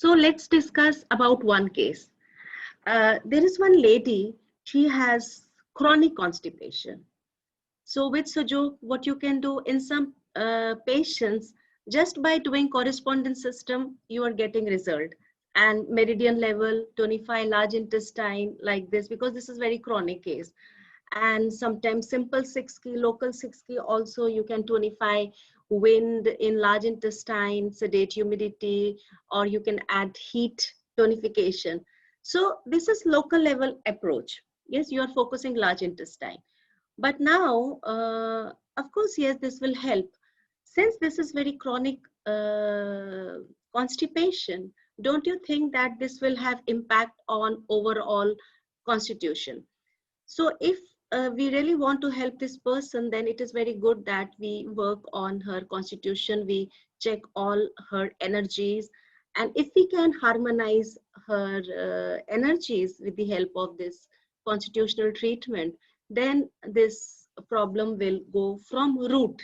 So let's discuss about one case. There is one lady, she has chronic constipation. So with Suju, what you can do in some patients, just by doing correspondence system, you are getting result. And meridian level, tonify large intestine like this, because this is very chronic case. And sometimes simple 6 key, local 6 key also you can tonify wind in large intestine, sedate humidity, or you can add heat tonification. So this is local level approach. Yes, you are focusing large intestine. But now, of course, yes, this will help. Since this is very chronic constipation, don't you think that this will have impact on overall constitution? So if we really want to help this person, then it is very good that we work on her constitution, we check all her energies, and if we can harmonize her energies with the help of this constitutional treatment, then this problem will go from root.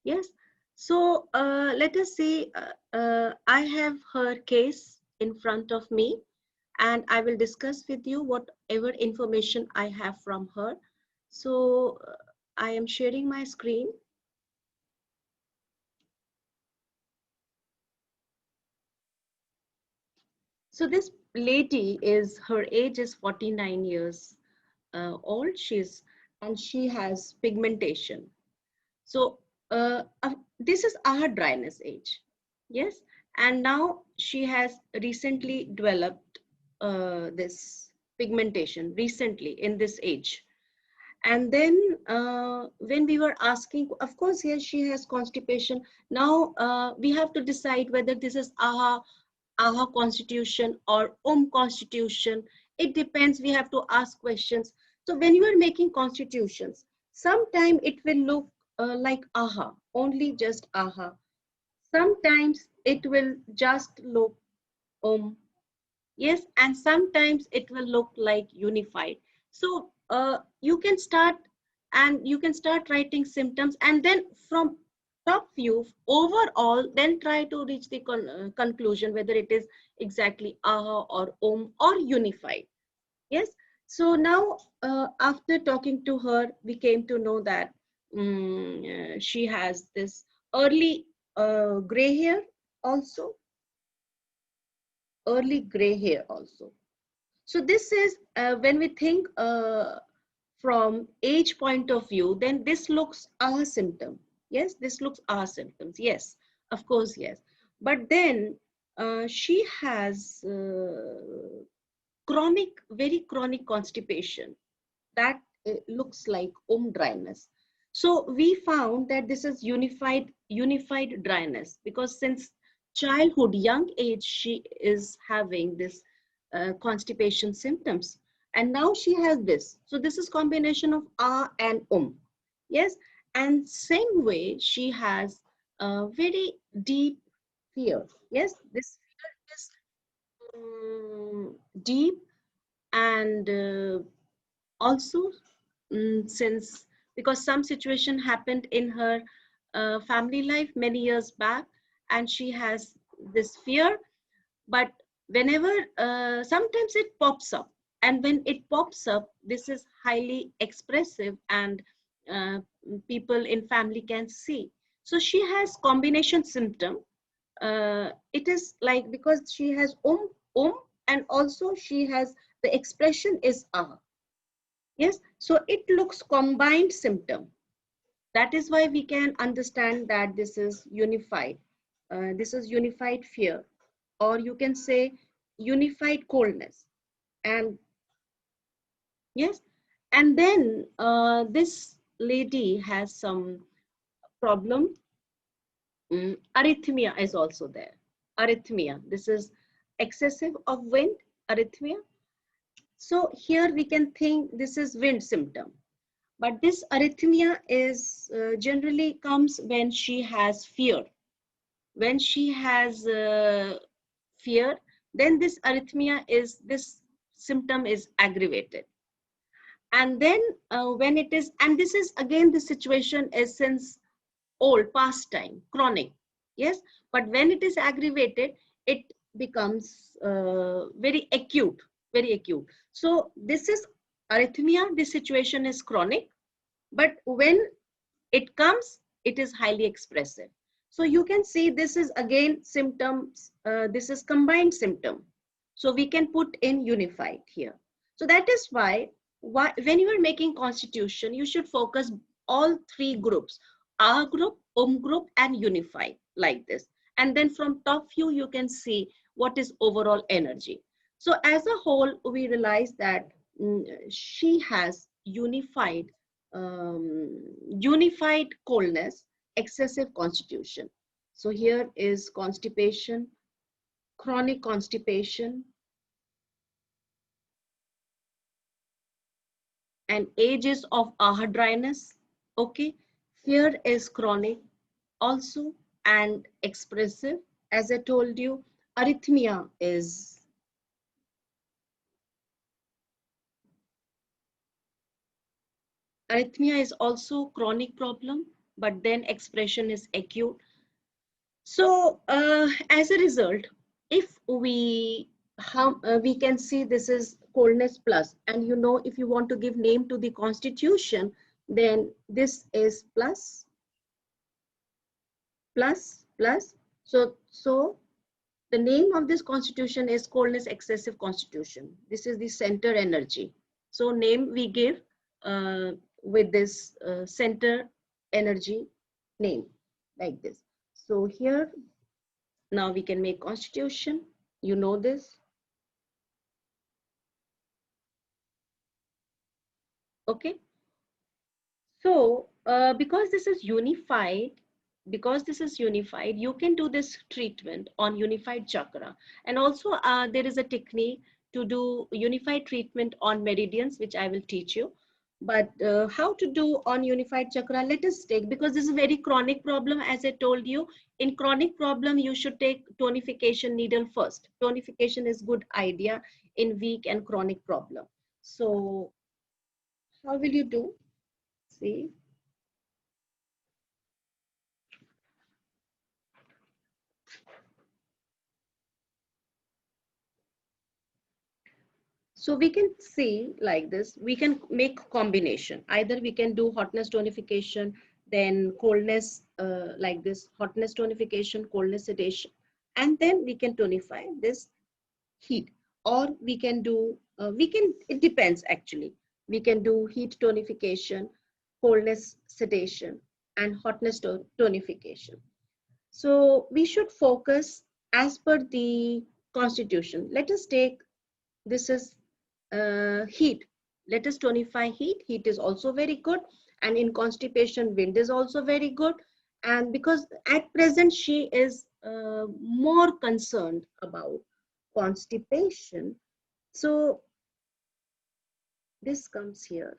Yes. So let us see. I have her case in front of me, and I will discuss with you whatever information I have from her. So I am sharing my screen. So this lady is, her age is 49 years old. And she has pigmentation. So this is our dryness age. Yes. And now she has recently developed this pigmentation recently in this age. And then when we were asking, of course, yes, she has constipation. Now we have to decide whether this is AHA constitution or constitution. It depends. We have to ask questions. So when you are making constitutions, sometime it will look like AHA, only just AHA. Sometimes it will just look yes, and sometimes it will look like unified. So you can start, and you can start writing symptoms, and then from top view overall, then try to reach the conclusion whether it is exactly AHA or or unified. Yes. So now after talking to her, we came to know that she has this early gray hair also, early gray hair also. So this is when we think from age point of view, then this looks our symptom. Yes, this looks our symptoms. Yes, of course, yes. But then she has chronic, very chronic constipation that looks like dryness. So we found that this is unified dryness, because since childhood, young age, she is having this constipation symptoms, and now she has this. So this is combination of and Yes, and same way she has a very deep fear. Yes, this fear is deep, and also since, because some situation happened in her family life many years back, and she has this fear. But whenever sometimes it pops up, and when it pops up, this is highly expressive, and uh, people in family can see. So she has combination symptom. It is like, because she has and also she has the expression is yes, so it looks combined symptom. That is why we can understand that this is unified. This is unified fear, or you can say unified coldness. And yes, and then this lady has some problem. Arrhythmia is also there. Arrhythmia. This is excessive of wind, arrhythmia. So here we can think this is wind symptom. But this arrhythmia is generally comes when she has fear. When she has fear, then this arrhythmia is, this symptom is aggravated. And then when it is, and this is again, the situation is since old, past time, chronic. Yes, but when it is aggravated, it becomes very acute, very acute. So this is arrhythmia. This situation is chronic, but when it comes, it is highly expressive. So you can see this is again symptoms. This is combined symptom. So we can put in unified here. So that is why when you are making constitution, you should focus all three groups: R group, group, and unified, like this. And then from top view, you can see what is overall energy. So as a whole, we realize that she has unified coldness, excessive constitution. So here is constipation, chronic constipation, and ages of AHA dryness. Okay, here is chronic also and expressive. As I told you, arrhythmia is also chronic problem, but then expression is acute. So as a result, if we can see this is coldness plus, and you know, if you want to give name to the constitution, then this is plus, plus, plus. So the name of this constitution is coldness excessive constitution. This is the center energy. So name we give with this center energy name, like this. So here, now we can make constitution. You know this. Okay. So because this is unified, you can do this treatment on unified chakra. And also there is a technique to do unified treatment on meridians, which I will teach you. But how to do on unified chakra, let us take, because this is a very chronic problem. As I told you, in chronic problem, you should take tonification needle first. Tonification is good idea in weak and chronic problem. So how will you do? See. So we can see like this, we can make combination. Either we can do hotness tonification, then coldness, like this, hotness tonification, coldness sedation, and then we can tonify this heat. Or we can do, it depends actually. We can do heat tonification, coldness sedation, and hotness tonification. So we should focus as per the constitution. Let us take, this is heat. Let us tonify heat. Heat is also very good. And in constipation, wind is also very good. And because at present she is more concerned about constipation, so this comes here.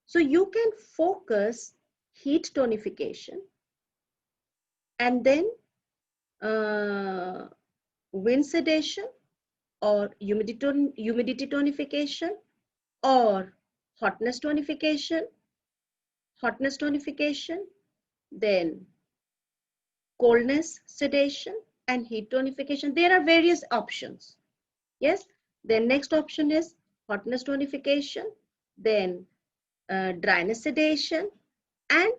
So you can focus heat tonification and then wind sedation or humidity tonification or hotness tonification, then coldness sedation and heat tonification. There are various options. Yes. Then next option is hotness tonification, then dryness sedation, and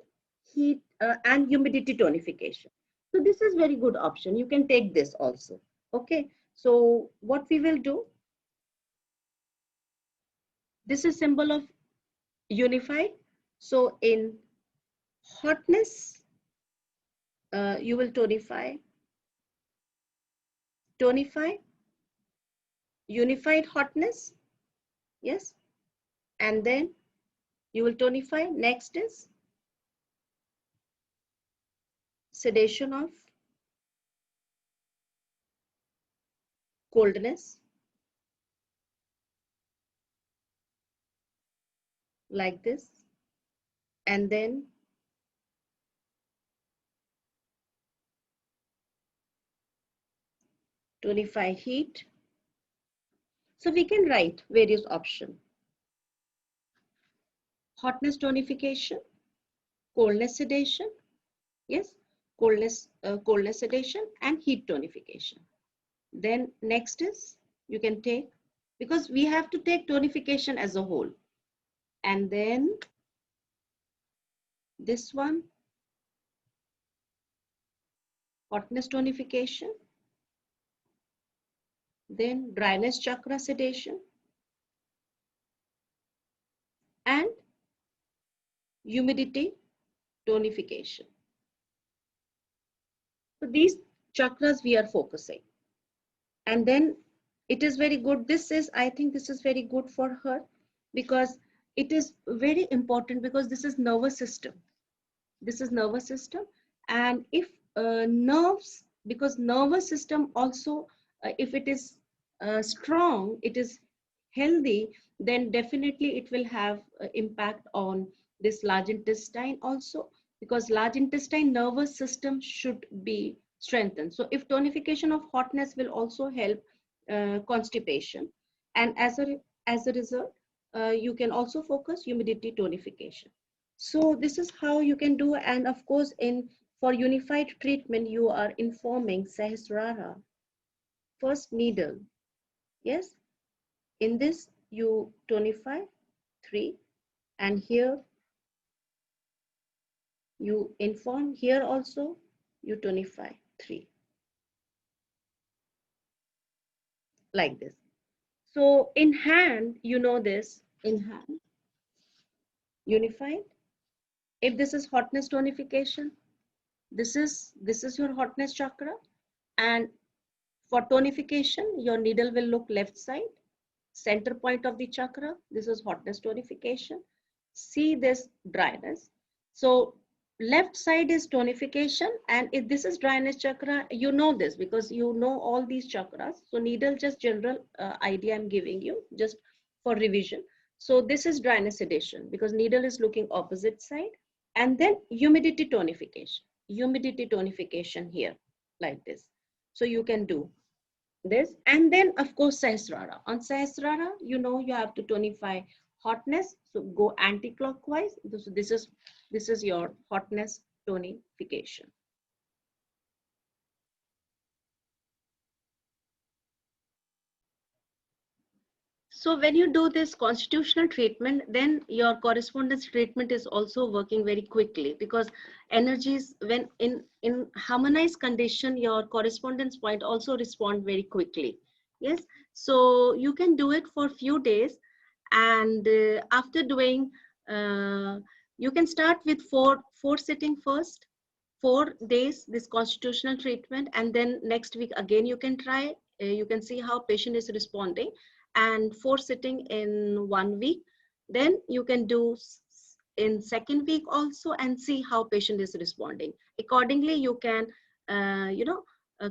heat and humidity tonification. So this is very good option. You can take this also. Okay. So what we will do, this is symbol of unified. So in hotness, you will tonify, unified hotness. Yes. And then you will tonify. Next is sedation of coldness, like this. And then tonify heat. So we can write various options. Hotness tonification, coldness sedation, yes, coldness sedation, and heat tonification. Then next is you can take, because we have to take tonification as a whole. And then this one, hotness tonification, then dryness chakra sedation, and humidity tonification. So these chakras we are focusing. And then it is very good. This is, I think this is very good for her, because it is very important, because this is nervous system. This is nervous system. And if nerves, because nervous system also, if it is strong, it is healthy, then definitely it will have impact on this large intestine also, because large intestine nervous system should be strengthened. So if tonification of hotness will also help constipation, and as a result, you can also focus humidity tonification. So this is how you can do. And of course, in for unified treatment, you are informing Sahasrara. First needle, yes. In this, you tonify 3, and here you inform, here also you tonify 3, like this. So in hand, you know this, in hand, unified. If this is hotness tonification, this is your hotness chakra. And for tonification, your needle will look left side, center point of the chakra. This is hotness tonification. See this dryness. So left side is tonification, and if this is dryness chakra, you know this because you know all these chakras. So needle, just general idea I'm giving you just for revision. So this is dryness sedation because needle is looking opposite side. And then humidity tonification. Humidity tonification here, like this. So you can do this. And then of course Sahasrara. On Sahasrara, you know you have to tonify hotness. So go anti-clockwise. This is your hotness tonification. So when you do this constitutional treatment, then your correspondence treatment is also working very quickly, because energies, when in harmonized condition, your correspondence point also respond very quickly. Yes, so you can do it for few days, and after doing, you can start with four sitting first, 4 days this constitutional treatment, and then next week again you can try. You can see how patient is responding, and 4 sitting in 1 week. Then you can do in second week also and see how patient is responding. Accordingly, you can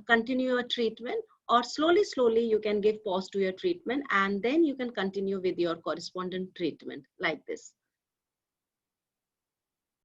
continue your treatment, or slowly you can give pause to your treatment, and then you can continue with your correspondent treatment, like this.